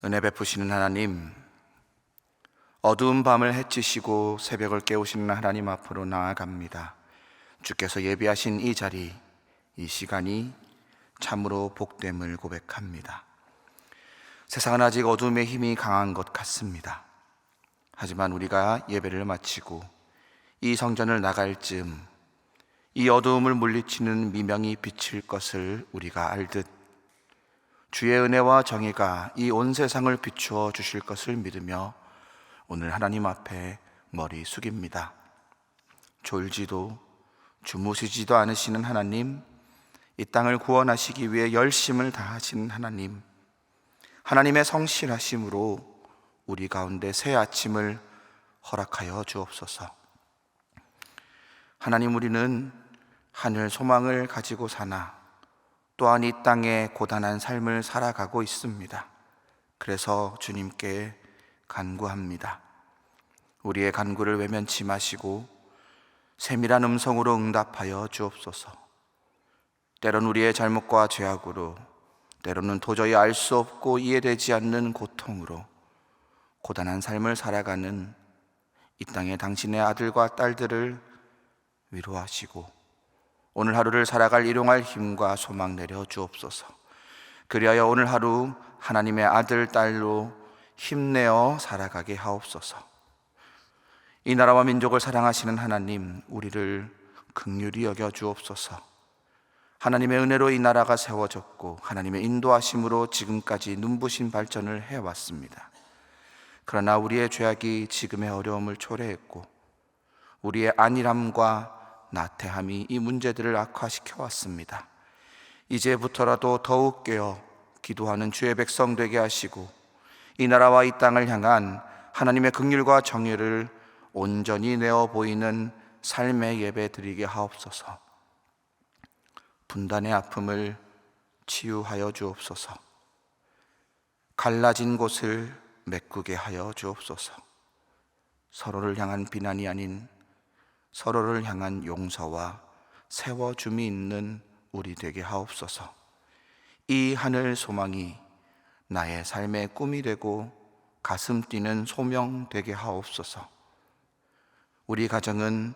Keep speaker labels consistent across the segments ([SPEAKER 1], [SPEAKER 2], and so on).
[SPEAKER 1] 은혜 베푸시는 하나님, 어두운 밤을 해치시고 새벽을 깨우시는 하나님 앞으로 나아갑니다. 주께서 예비하신 이 자리, 이 시간이 참으로 복됨을 고백합니다. 세상은 아직 어둠의 힘이 강한 것 같습니다. 하지만 우리가 예배를 마치고 이 성전을 나갈 즈음 이 어두움을 물리치는 미명이 비칠 것을 우리가 알듯 주의 은혜와 정의가 이 온 세상을 비추어 주실 것을 믿으며 오늘 하나님 앞에 머리 숙입니다. 졸지도 주무시지도 않으시는 하나님, 이 땅을 구원하시기 위해 열심을 다하시는 하나님, 하나님의 성실하심으로 우리 가운데 새 아침을 허락하여 주옵소서. 하나님, 우리는 하늘 소망을 가지고 사나 또한 이 땅에 고단한 삶을 살아가고 있습니다. 그래서 주님께 간구합니다. 우리의 간구를 외면치 마시고 세밀한 음성으로 응답하여 주옵소서. 때론 우리의 잘못과 죄악으로, 때로는 도저히 알 수 없고 이해되지 않는 고통으로 고단한 삶을 살아가는 이 땅의 당신의 아들과 딸들을 위로하시고 오늘 하루를 살아갈 일용할 힘과 소망 내려 주옵소서. 그리하여 오늘 하루 하나님의 아들, 딸로 힘내어 살아가게 하옵소서. 이 나라와 민족을 사랑하시는 하나님, 우리를 긍휼히 여겨 주옵소서. 하나님의 은혜로 이 나라가 세워졌고 하나님의 인도하심으로 지금까지 눈부신 발전을 해왔습니다. 그러나 우리의 죄악이 지금의 어려움을 초래했고 우리의 안일함과 나태함이 이 문제들을 악화시켜 왔습니다. 이제부터라도 더욱 깨어 기도하는 주의 백성 되게 하시고 이 나라와 이 땅을 향한 하나님의 긍휼과 정의를 온전히 내어 보이는 삶의 예배 드리게 하옵소서. 분단의 아픔을 치유하여 주옵소서. 갈라진 곳을 메꾸게 하여 주옵소서. 서로를 향한 비난이 아닌 서로를 향한 용서와 세워줌이 있는 우리 되게 하옵소서. 이 하늘 소망이 나의 삶의 꿈이 되고 가슴 뛰는 소명 되게 하옵소서. 우리 가정은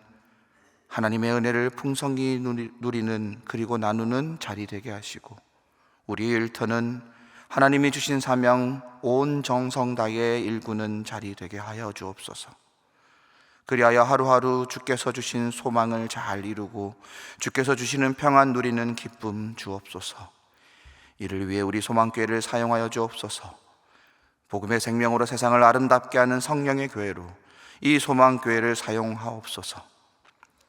[SPEAKER 1] 하나님의 은혜를 풍성히 누리는 그리고 나누는 자리 되게 하시고 우리 일터는 하나님이 주신 사명 온 정성 다해 일구는 자리 되게 하여 주옵소서. 그리하여 하루하루 주께서 주신 소망을 잘 이루고 주께서 주시는 평안 누리는 기쁨 주옵소서. 이를 위해 우리 소망교회를 사용하여 주옵소서. 복음의 생명으로 세상을 아름답게 하는 성령의 교회로 이 소망교회를 사용하옵소서.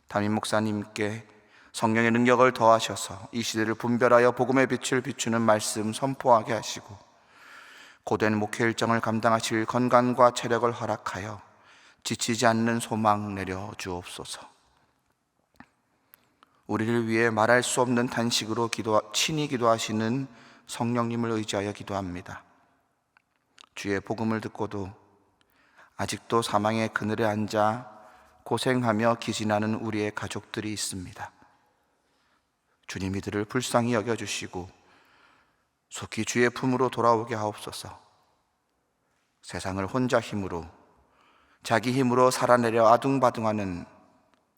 [SPEAKER 1] 담임 목사님께 성령의 능력을 더하셔서 이 시대를 분별하여 복음의 빛을 비추는 말씀 선포하게 하시고 고된 목회 일정을 감당하실 건강과 체력을 허락하여 지치지 않는 소망 내려 주옵소서. 우리를 위해 말할 수 없는 탄식으로 친히 기도하시는 성령님을 의지하여 기도합니다. 주의 복음을 듣고도 아직도 사망의 그늘에 앉아 고생하며 기진하는 우리의 가족들이 있습니다. 주님, 이들을 불쌍히 여겨주시고 속히 주의 품으로 돌아오게 하옵소서. 세상을 혼자 힘으로 자기 힘으로 살아내려 아둥바둥하는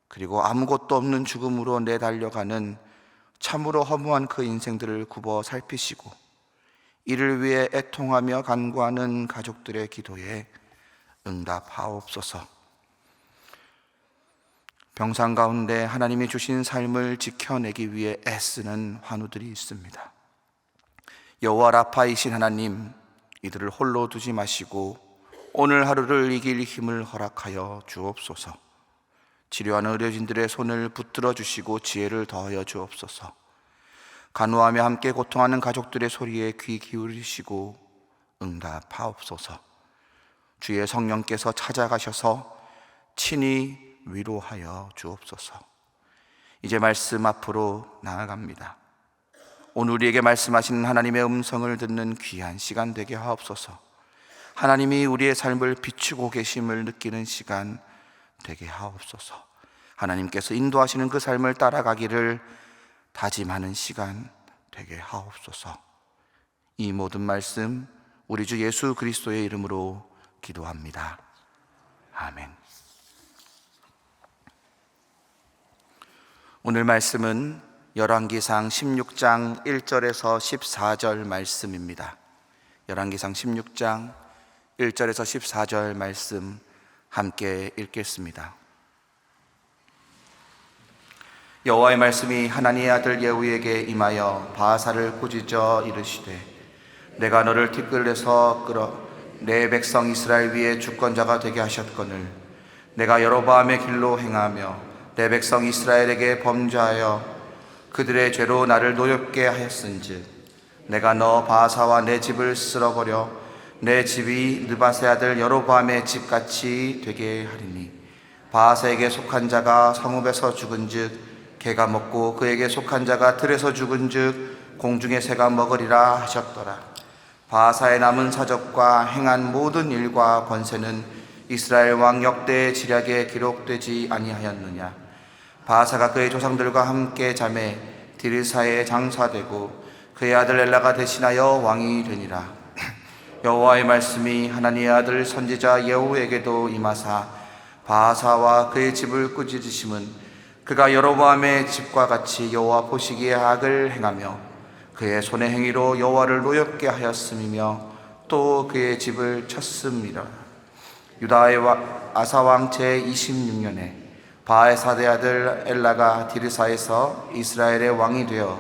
[SPEAKER 1] 그리고 아무것도 없는 죽음으로 내달려가는 참으로 허무한 그 인생들을 굽어 살피시고 이를 위해 애통하며 간구하는 가족들의 기도에 응답하옵소서. 병상 가운데 하나님이 주신 삶을 지켜내기 위해 애쓰는 환우들이 있습니다. 여호와 라파이신 하나님, 이들을 홀로 두지 마시고 오늘 하루를 이길 힘을 허락하여 주옵소서. 치료하는 의료진들의 손을 붙들어 주시고 지혜를 더하여 주옵소서. 간호하며 함께 고통하는 가족들의 소리에 귀 기울이시고 응답하옵소서. 주의 성령께서 찾아가셔서 친히 위로하여 주옵소서. 이제 말씀 앞으로 나아갑니다. 오늘 우리에게 말씀하시는 하나님의 음성을 듣는 귀한 시간 되게 하옵소서. 하나님이 우리의 삶을 비추고 계심을 느끼는 시간 되게 하옵소서. 하나님께서 인도하시는 그 삶을 따라가기를 다짐하는 시간 되게 하옵소서. 이 모든 말씀 우리 주 예수 그리스도의 이름으로 기도합니다. 아멘. 오늘 말씀은 열왕기상 16장 1절에서 14절 말씀입니다. 열왕기상 16장 1절에서 14절 말씀 함께 읽겠습니다. 여호와의 말씀이 하나니의 아들 예후에게 임하여 바하사를 꾸짖어 이르시되 내가 너를 티끌에서 끌어 내 백성 이스라엘 위에 주권자가 되게 하셨거늘 내가 여로보암의 길로 행하며 내 백성 이스라엘에게 범죄하여 그들의 죄로 나를 노엽게 하였은즉 내가 너 바하사와 내 집을 쓸어버려 내 집이 느밧의 아들 여로보암의 집같이 되게 하리니 바하사에게 속한 자가 성읍에서 죽은즉 개가 먹고 그에게 속한 자가 들에서 죽은즉 공중의 새가 먹으리라 하셨더라. 바하사의 남은 사적과 행한 모든 일과 권세는 이스라엘 왕 역대의 지략에 기록되지 아니하였느냐. 바하사가 그의 조상들과 함께 자매 디르사에 장사되고 그의 아들 엘라가 대신하여 왕이 되니라. 여호와의 말씀이 하나니의 아들 선지자 예후에게도 임하사 바하사와 그의 집을 꾸짖으심은 그가 여로보암의 집과 같이 여호와 보시기에 악을 행하며 그의 손의 행위로 여호와를 노엽게 하였음이며 또 그의 집을 쳤음이라. 유다의 아사왕 제26년에 바하사의 아들 엘라가 디르사에서 이스라엘의 왕이 되어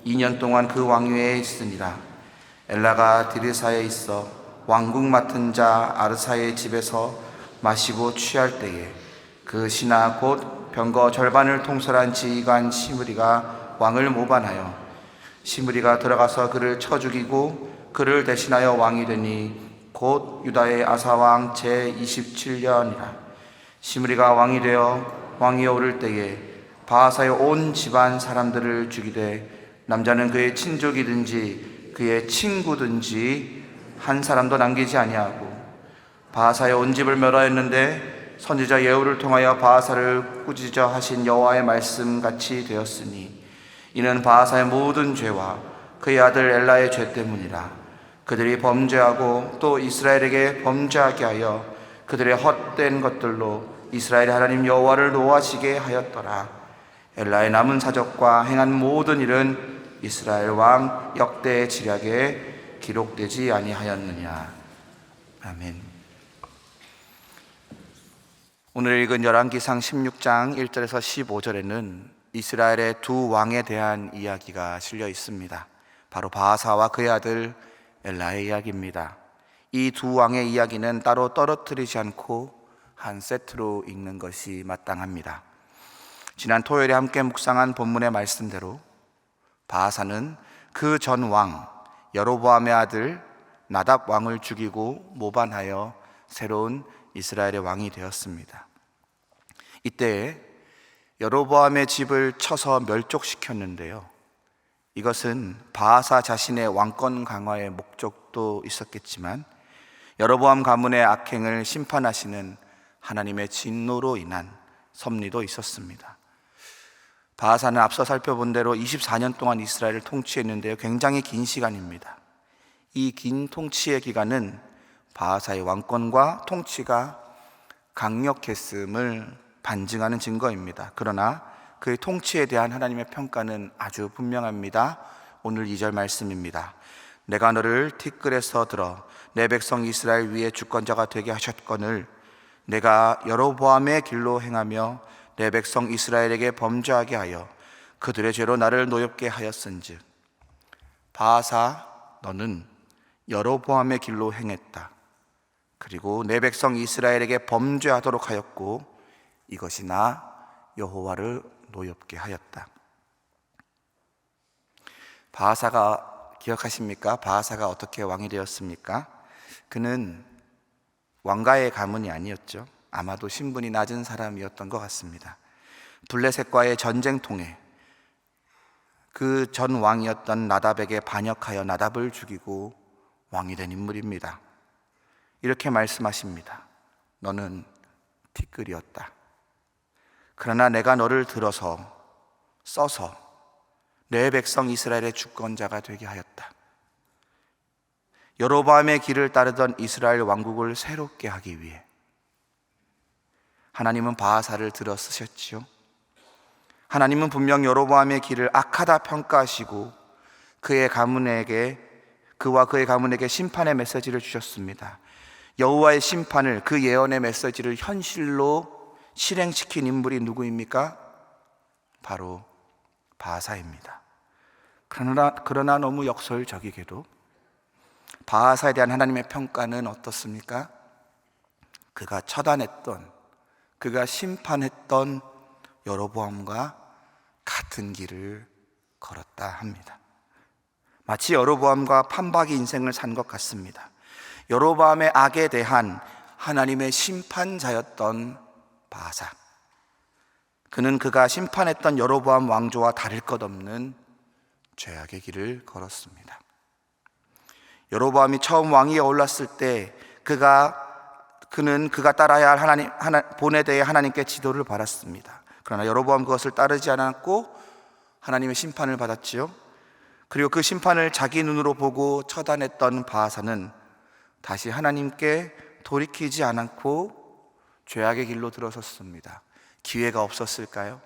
[SPEAKER 1] 2년 동안 그 왕위에 있으니라. 엘라가 디르사에 있어 왕국 맡은 자 아르사의 집에서 마시고 취할 때에 그 신하 곧 병거 절반을 통솔한 지휘관 시므리가 왕을 모반하여 시므리가 들어가서 그를 쳐 죽이고 그를 대신하여 왕이 되니 곧 유다의 아사왕 제27년이라. 시므리가 왕이 되어 왕위에 오를 때에 바하사의 온 집안 사람들을 죽이되 남자는 그의 친족이든지 그의 친구든지 한 사람도 남기지 아니하고 바하사의 온 집을 멸하였는데 선지자 예후를 통하여 바하사를 꾸짖어 하신 여호와의 말씀같이 되었으니 이는 바하사의 모든 죄와 그의 아들 엘라의 죄 때문이라. 그들이 범죄하고 또 이스라엘에게 범죄하게 하여 그들의 헛된 것들로 이스라엘의 하나님 여호와를 노하시게 하였더라. 엘라의 남은 사적과 행한 모든 일은 이스라엘 왕 역대의 지략에 기록되지 아니하였느냐. 아멘. 오늘 읽은 열왕기상 16장 1절에서 15절에는 이스라엘의 두 왕에 대한 이야기가 실려 있습니다. 바로 바하사와 그의 아들 엘라의 이야기입니다. 이 두 왕의 이야기는 따로 떨어뜨리지 않고 한 세트로 읽는 것이 마땅합니다. 지난 토요일에 함께 묵상한 본문의 말씀대로 바하사는 그 전 왕 여로보암의 아들 나답 왕을 죽이고 모반하여 새로운 이스라엘의 왕이 되었습니다. 이때 여로보암의 집을 쳐서 멸족시켰는데요, 이것은 바하사 자신의 왕권 강화의 목적도 있었겠지만 여로보암 가문의 악행을 심판하시는 하나님의 진노로 인한 섭리도 있었습니다. 바하사는 앞서 살펴본 대로 24년 동안 이스라엘을 통치했는데요, 굉장히 긴 시간입니다. 이 긴 통치의 기간은 바하사의 왕권과 통치가 강력했음을 반증하는 증거입니다. 그러나 그의 통치에 대한 하나님의 평가는 아주 분명합니다. 오늘 2절 말씀입니다. 내가 너를 티끌에서 들어 내 백성 이스라엘 위에 주권자가 되게 하셨거늘 내가 여로보암의 길로 행하며 내 백성 이스라엘에게 범죄하게 하여 그들의 죄로 나를 노엽게 하였은즉 바하사 너는 여로보암의 길로 행했다. 그리고 내 백성 이스라엘에게 범죄하도록 하였고 이것이 나 여호와를 노엽게 하였다. 바하사가 기억하십니까? 바하사가 어떻게 왕이 되었습니까? 그는 왕가의 가문이 아니었죠. 아마도 신분이 낮은 사람이었던 것 같습니다. 블레셋과의 전쟁통에 그 전 왕이었던 나답에게 반역하여 나답을 죽이고 왕이 된 인물입니다. 이렇게 말씀하십니다. 너는 티끌이었다. 그러나 내가 너를 써서 내 백성 이스라엘의 주권자가 되게 하였다. 여로보암의 길을 따르던 이스라엘 왕국을 새롭게 하기 위해 하나님은 바하사를 들어 쓰셨지요. 하나님은 분명 여로보암의 길을 악하다 평가하시고 그와 그의 가문에게 심판의 메시지를 주셨습니다. 여호와의 심판을, 그 예언의 메시지를 현실로 실행시킨 인물이 누구입니까? 바로 바하사입니다. 그러나 너무 역설적이게도 바하사에 대한 하나님의 평가는 어떻습니까? 그가 처단했던, 그가 심판했던 여로보암과 같은 길을 걸었다 합니다. 마치 여로보암과 판박이 인생을 산 것 같습니다. 여로보암의 악에 대한 하나님의 심판자였던 바하사, 그는 그가 심판했던 여로보암 왕조와 다를 것 없는 죄악의 길을 걸었습니다. 여로보암이 처음 왕위에 올랐을 때 그는 그가 따라야 할 본에 대해 하나님께 지도를 받았습니다. 그러나 여로보암 그것을 따르지 않았고 하나님의 심판을 받았지요. 그리고 그 심판을 자기 눈으로 보고 처단했던 바하사는 다시 하나님께 돌이키지 않고 죄악의 길로 들어섰습니다. 기회가 없었을까요?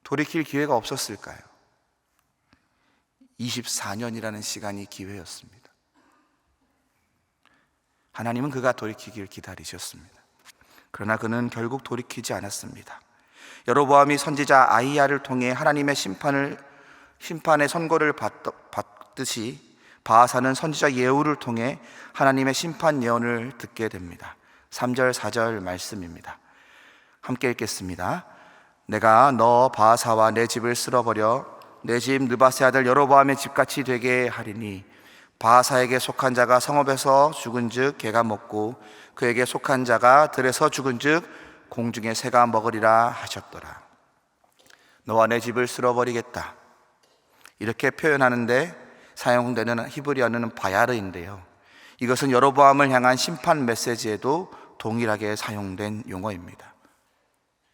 [SPEAKER 1] 돌이킬 기회가 없었을까요? 24년이라는 시간이 기회였습니다. 하나님은 그가 돌이키길 기다리셨습니다. 그러나 그는 결국 돌이키지 않았습니다. 여로보암이 선지자 아히야를 통해 하나님의 심판의 선고를 받듯이 바하사는 선지자 예후를 통해 하나님의 심판 예언을 듣게 됩니다. 3절 4절 말씀입니다. 함께 읽겠습니다. 내가 너 바하사와 내 집을 쓸어버려 내 집 느바세 아들 여로보암의 집같이 되게 하리니 바하사에게 속한 자가 성읍에서 죽은즉 개가 먹고 그에게 속한 자가 들에서 죽은즉 공중의 새가 먹으리라 하셨더라. 너와 내 집을 쓸어버리겠다, 이렇게 표현하는데 사용되는 히브리어는 바야르인데요, 이것은 여로보암을 향한 심판 메시지에도 동일하게 사용된 용어입니다.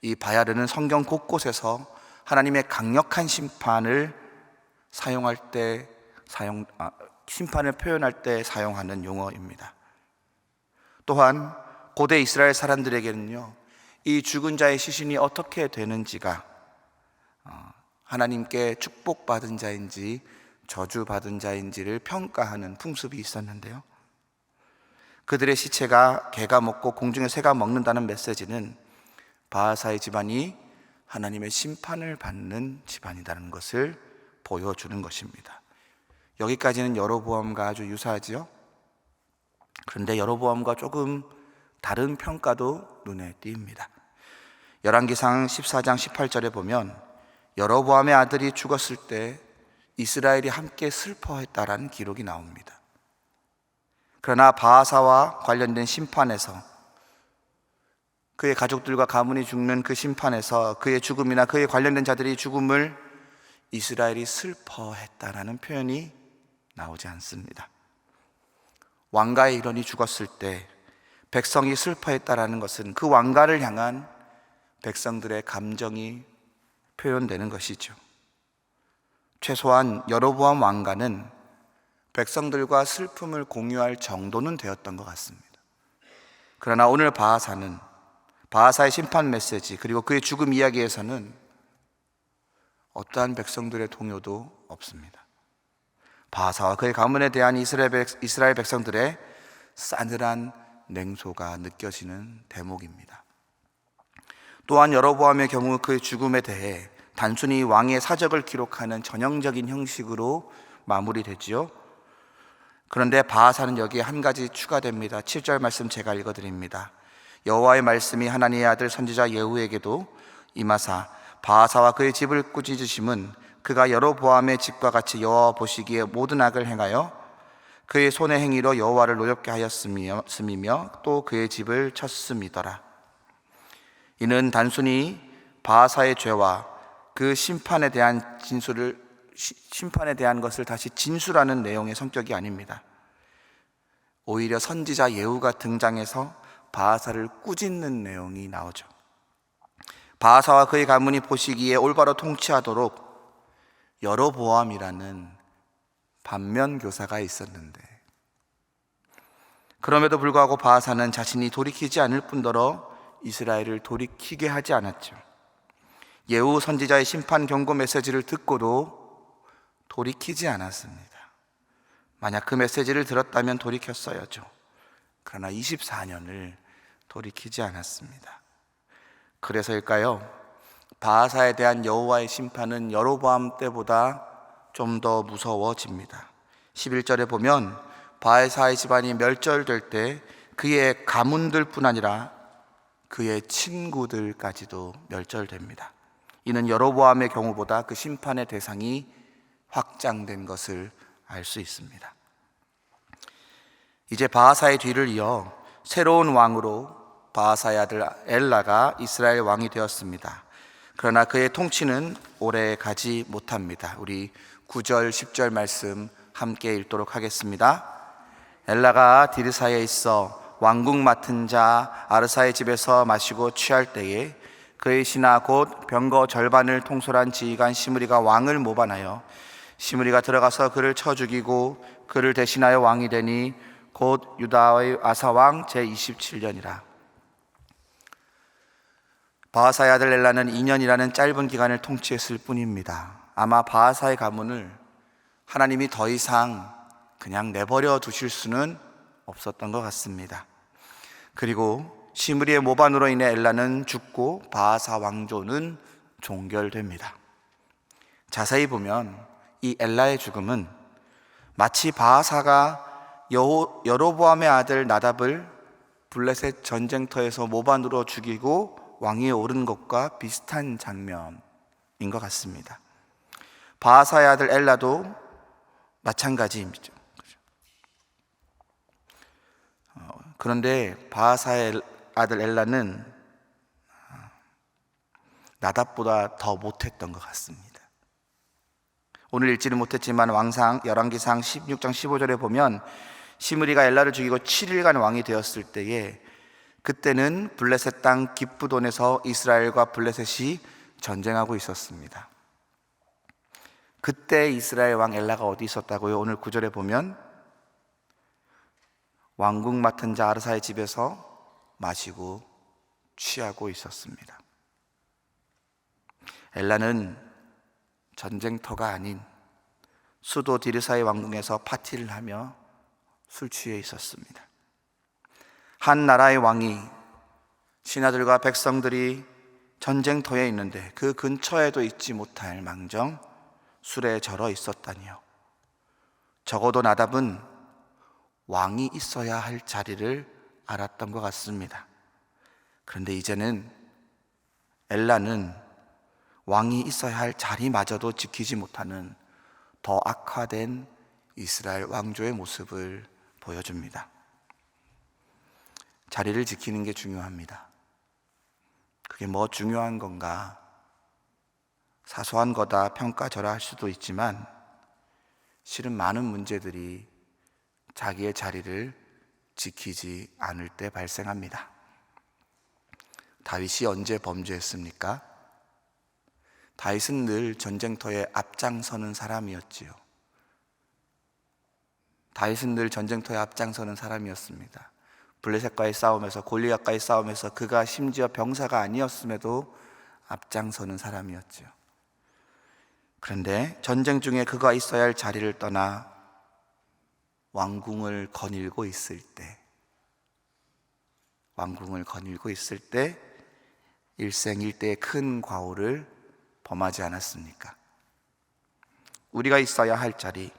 [SPEAKER 1] 이 바야르는 성경 곳곳에서 하나님의 강력한 심판을 심판을 표현할 때 사용하는 용어입니다. 또한 고대 이스라엘 사람들에게는요, 이 죽은 자의 시신이 어떻게 되는지가 하나님께 축복받은 자인지 저주받은 자인지를 평가하는 풍습이 있었는데요, 그들의 시체가 개가 먹고 공중의 새가 먹는다는 메시지는 바하사의 집안이 하나님의 심판을 받는 집안이라는 것을 보여주는 것입니다. 여기까지는 여로보암과 아주 유사하지요. 그런데 여로보암과 조금 다른 평가도 눈에 띕니다. 열왕기상 14장 18절에 보면 여로보암의 아들이 죽었을 때 이스라엘이 함께 슬퍼했다라는 기록이 나옵니다. 그러나 바하사와 관련된 심판에서, 그의 가족들과 가문이 죽는 그 심판에서 그의 죽음이나 그의 관련된 자들이 죽음을 이스라엘이 슬퍼했다라는 표현이 나오지 않습니다. 왕가의 일원이 죽었을 때 백성이 슬퍼했다라는 것은 그 왕가를 향한 백성들의 감정이 표현되는 것이죠. 최소한 여로보암 왕가는 백성들과 슬픔을 공유할 정도는 되었던 것 같습니다. 그러나 오늘 바하사의 심판 메시지 그리고 그의 죽음 이야기에서는 어떠한 백성들의 동요도 없습니다. 바하사와 그의 가문에 대한 이스라엘 백성들의 싸늘한 냉소가 느껴지는 대목입니다. 또한 여로보암의 경우 그의 죽음에 대해 단순히 왕의 사적을 기록하는 전형적인 형식으로 마무리되지요. 그런데 바하사는 여기에 한 가지 추가됩니다. 7절 말씀 제가 읽어드립니다. 여호와의 말씀이 하나님의 아들 선지자 예후에게도 임하사 바하사와 그의 집을 꾸짖으심은 그가 여로보암의 집과 같이 여호와 보시기에 모든 악을 행하여 그의 손의 행위로 여호와를 노엽게 하였음이며 또 그의 집을 쳤음이더라. 이는 단순히 바하사의 죄와 그 심판에 대한 것을 다시 진술하는 내용의 성격이 아닙니다. 오히려 선지자 예후가 등장해서 바하사를 꾸짖는 내용이 나오죠. 바하사와 그의 가문이 보시기에 올바로 통치하도록 여로보암이라는 반면 교사가 있었는데, 그럼에도 불구하고 바하사는 자신이 돌이키지 않을 뿐더러 이스라엘을 돌이키게 하지 않았죠. 예후 선지자의 심판 경고 메시지를 듣고도 돌이키지 않았습니다. 만약 그 메시지를 들었다면 돌이켰어야죠. 그러나 24년을 돌이키지 않았습니다. 그래서일까요? 바하사에 대한 여호와의 심판은 여로보암 때보다 좀 더 무서워집니다. 11절에 보면 바하사의 집안이 멸절될 때 그의 가문들뿐 아니라 그의 친구들까지도 멸절됩니다. 이는 여로보암의 경우보다 그 심판의 대상이 확장된 것을 알 수 있습니다. 이제 바하사의 뒤를 이어 새로운 왕으로 바하사의 아들 엘라가 이스라엘 왕이 되었습니다. 그러나 그의 통치는 오래 가지 못합니다. 우리 9절 10절 말씀 함께 읽도록 하겠습니다. 엘라가 디르사에 있어 왕궁 맡은 자 아르사의 집에서 마시고 취할 때에 그의 신하 곧 병거 절반을 통솔한 지휘관 시므리가 왕을 모반하여 시므리가 들어가서 그를 쳐 죽이고 그를 대신하여 왕이 되니 곧 유다의 아사왕 제27년이라. 바하사의 아들 엘라는 2년이라는 짧은 기간을 통치했을 뿐입니다. 아마 바하사의 가문을 하나님이 더 이상 그냥 내버려 두실 수는 없었던 것 같습니다. 그리고 시므리의 모반으로 인해 엘라는 죽고 바하사 왕조는 종결됩니다. 자세히 보면 이 엘라의 죽음은 마치 바하사가 여로보암의 아들 나답을 블레셋 전쟁터에서 모반으로 죽이고 왕위에 오른 것과 비슷한 장면인 것 같습니다. 바하사의 아들 엘라도 마찬가지입니다. 그런데 바하사의 아들 엘라는 나답보다 더 못했던 것 같습니다. 오늘 읽지는 못했지만 왕상 열왕기상 16장 15절에 보면 시므리가 엘라를 죽이고 7일간 왕이 되었을 때에 그때는 블레셋 땅 기브돈에서 이스라엘과 블레셋이 전쟁하고 있었습니다. 그때 이스라엘 왕 엘라가 어디 있었다고요? 오늘 9절에 보면 왕궁 맡은 자 아르사의 집에서 마시고 취하고 있었습니다. 엘라는 전쟁터가 아닌 수도 디르사의 왕궁에서 파티를 하며 술 취해 있었습니다. 한 나라의 왕이 신하들과 백성들이 전쟁터에 있는데 그 근처에도 있지 못할 망정 술에 절어 있었다니요. 적어도 나답은 왕이 있어야 할 자리를 알았던 것 같습니다. 그런데 이제는 엘라는 왕이 있어야 할 자리마저도 지키지 못하는 더 악화된 이스라엘 왕조의 모습을 보여줍니다. 자리를 지키는 게 중요합니다. 그게 뭐 중요한 건가? 사소한 거다 평가절하할 수도 있지만 실은 많은 문제들이 자기의 자리를 지키지 않을 때 발생합니다. 다윗이 언제 범죄했습니까? 다윗은 늘 전쟁터에 앞장서는 사람이었지요. 다윗은 늘 전쟁터에 앞장서는 사람이었습니다. 블레셋과의 싸움에서, 골리앗과의 싸움에서 그가 심지어 병사가 아니었음에도 앞장서는 사람이었지요. 그런데 전쟁 중에 그가 있어야 할 자리를 떠나 왕궁을 거닐고 있을 때 일생일대의 큰 과오를 범하지 않았습니까? 우리가 있어야 할 자리,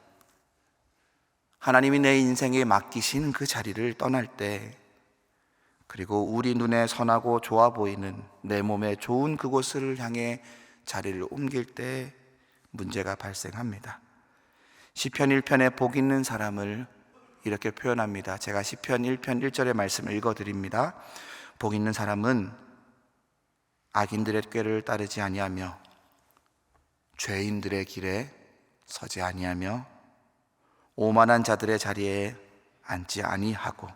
[SPEAKER 1] 하나님이 내 인생에 맡기신 그 자리를 떠날 때, 그리고 우리 눈에 선하고 좋아 보이는 내 몸에 좋은 그곳을 향해 자리를 옮길 때 문제가 발생합니다. 시편 1편에 복 있는 사람을 이렇게 표현합니다. 제가 시편 1편 1절의 말씀을 읽어드립니다. 복 있는 사람은 악인들의 꾀를 따르지 아니하며 죄인들의 길에 서지 아니하며 오만한 자들의 자리에 앉지 아니하고.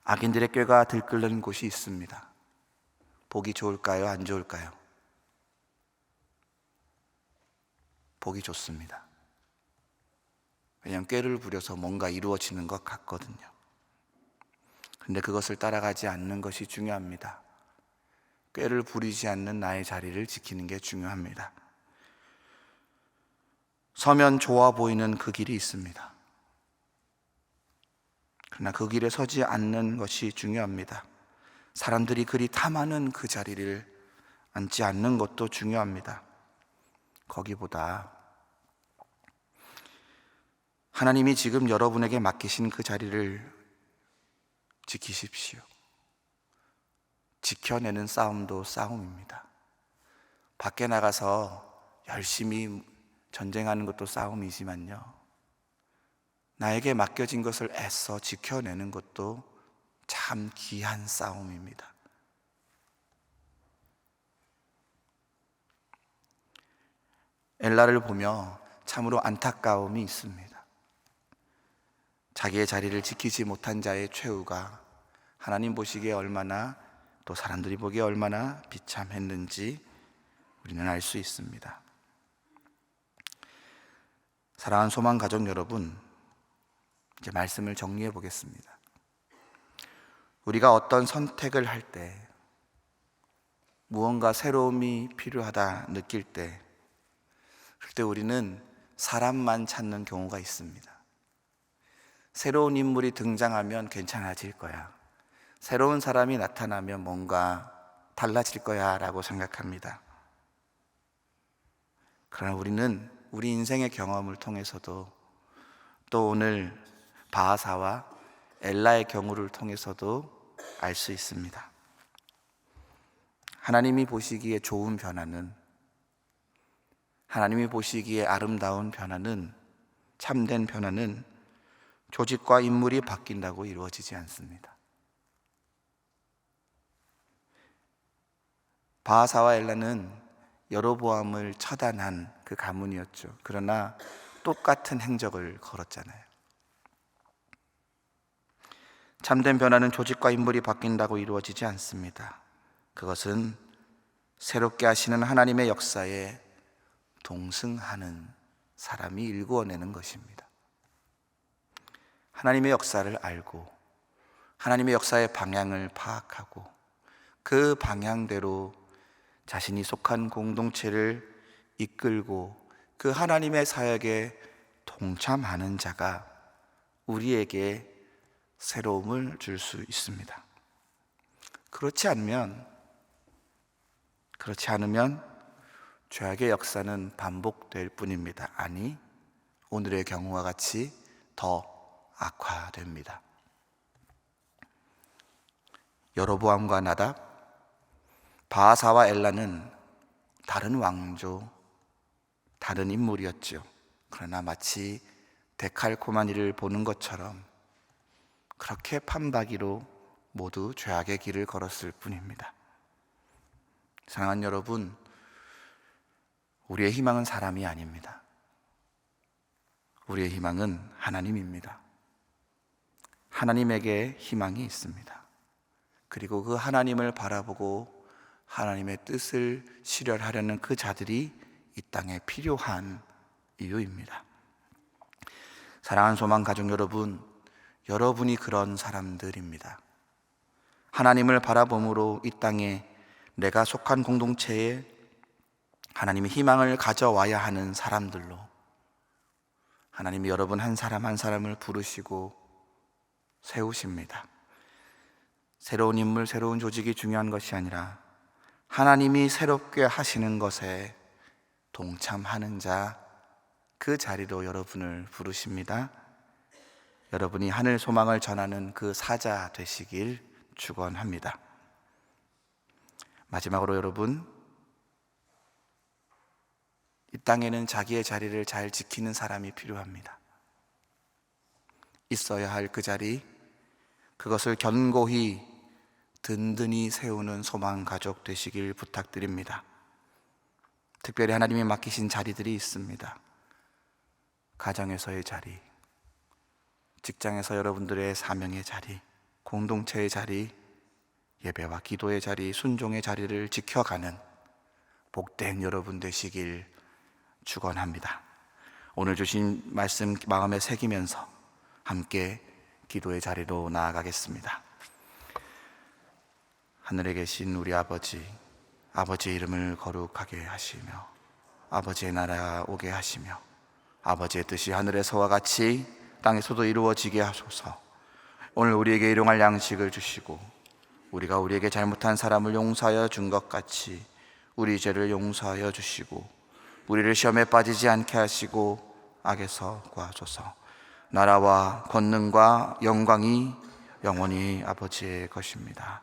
[SPEAKER 1] 악인들의 꾀가 들끓는 곳이 있습니다. 보기 좋을까요? 안 좋을까요? 보기 좋습니다. 왜냐하면 꾀를 부려서 뭔가 이루어지는 것 같거든요. 근데 그것을 따라가지 않는 것이 중요합니다. 꾀를 부리지 않는 나의 자리를 지키는 게 중요합니다. 서면 좋아 보이는 그 길이 있습니다. 그러나 그 길에 서지 않는 것이 중요합니다. 사람들이 그리 탐하는 그 자리를 앉지 않는 것도 중요합니다. 거기보다 하나님이 지금 여러분에게 맡기신 그 자리를 지키십시오. 지켜내는 싸움도 싸움입니다. 밖에 나가서 열심히 전쟁하는 것도 싸움이지만요, 나에게 맡겨진 것을 애써 지켜내는 것도 참 귀한 싸움입니다. 엘라를 보며 참으로 안타까움이 있습니다. 자기의 자리를 지키지 못한 자의 최후가 하나님 보시기에 얼마나, 또 사람들이 보기에 얼마나 비참했는지 우리는 알 수 있습니다. 사랑하는 소망 가족 여러분, 이제 말씀을 정리해 보겠습니다. 우리가 어떤 선택을 할 때, 무언가 새로움이 필요하다 느낄 때, 그때 우리는 사람만 찾는 경우가 있습니다. 새로운 인물이 등장하면 괜찮아질 거야, 새로운 사람이 나타나면 뭔가 달라질 거야 라고 생각합니다. 그러나 우리는 우리 인생의 경험을 통해서도, 또 오늘 바하사와 엘라의 경우를 통해서도 알 수 있습니다. 하나님이 보시기에 좋은 변화는, 하나님이 보시기에 아름다운 변화는, 참된 변화는 조직과 인물이 바뀐다고 이루어지지 않습니다. 바하사와 엘라는 여로보암을 처단한 그 가문이었죠. 그러나 똑같은 행적을 걸었잖아요. 참된 변화는 조직과 인물이 바뀐다고 이루어지지 않습니다. 그것은 새롭게 하시는 하나님의 역사에 동승하는 사람이 일구어내는 것입니다. 하나님의 역사를 알고 하나님의 역사의 방향을 파악하고 그 방향대로 자신이 속한 공동체를 이끌고 그 하나님의 사역에 동참하는 자가 우리에게 새로움을 줄 수 있습니다. 그렇지 않으면 죄악의 역사는 반복될 뿐입니다. 아니, 오늘의 경우와 같이 더 악화됩니다. 여로보암과 나답, 바하사와 엘라는 다른 왕조, 다른 인물이었죠. 그러나 마치 데칼코마니를 보는 것처럼 그렇게 판박이로 모두 죄악의 길을 걸었을 뿐입니다. 사랑하는 여러분, 우리의 희망은 사람이 아닙니다. 우리의 희망은 하나님입니다. 하나님에게 희망이 있습니다. 그리고 그 하나님을 바라보고 하나님의 뜻을 실현하려는 그 자들이 이 땅에 필요한 이유입니다. 사랑하는 소망 가족 여러분, 여러분이 그런 사람들입니다. 하나님을 바라봄으로 이 땅에 내가 속한 공동체에 하나님의 희망을 가져와야 하는 사람들로 하나님이 여러분 한 사람 한 사람을 부르시고 세우십니다. 새로운 인물, 새로운 조직이 중요한 것이 아니라 하나님이 새롭게 하시는 것에 동참하는 자, 그 자리로 여러분을 부르십니다. 여러분이 하늘 소망을 전하는 그 사자 되시길 축원합니다. 마지막으로 여러분, 이 땅에는 자기의 자리를 잘 지키는 사람이 필요합니다. 있어야 할 그 자리, 그것을 견고히 든든히 세우는 소망 가족 되시길 부탁드립니다. 특별히 하나님이 맡기신 자리들이 있습니다. 가정에서의 자리, 직장에서 여러분들의 사명의 자리, 공동체의 자리, 예배와 기도의 자리, 순종의 자리를 지켜가는 복된 여러분 되시길 축원합니다. 오늘 주신 말씀 마음에 새기면서 함께 기도의 자리로 나아가겠습니다. 하늘에 계신 우리 아버지, 아버지의 이름을 거룩하게 하시며 아버지의 나라 오게 하시며 아버지의 뜻이 하늘에서와 같이 땅에서도 이루어지게 하소서. 오늘 우리에게 일용할 양식을 주시고 우리가 우리에게 잘못한 사람을 용서하여 준 것 같이 우리 죄를 용서하여 주시고 우리를 시험에 빠지지 않게 하시고 악에서 구하소서. 나라와 권능과 영광이 영원히 아버지의 것입니다.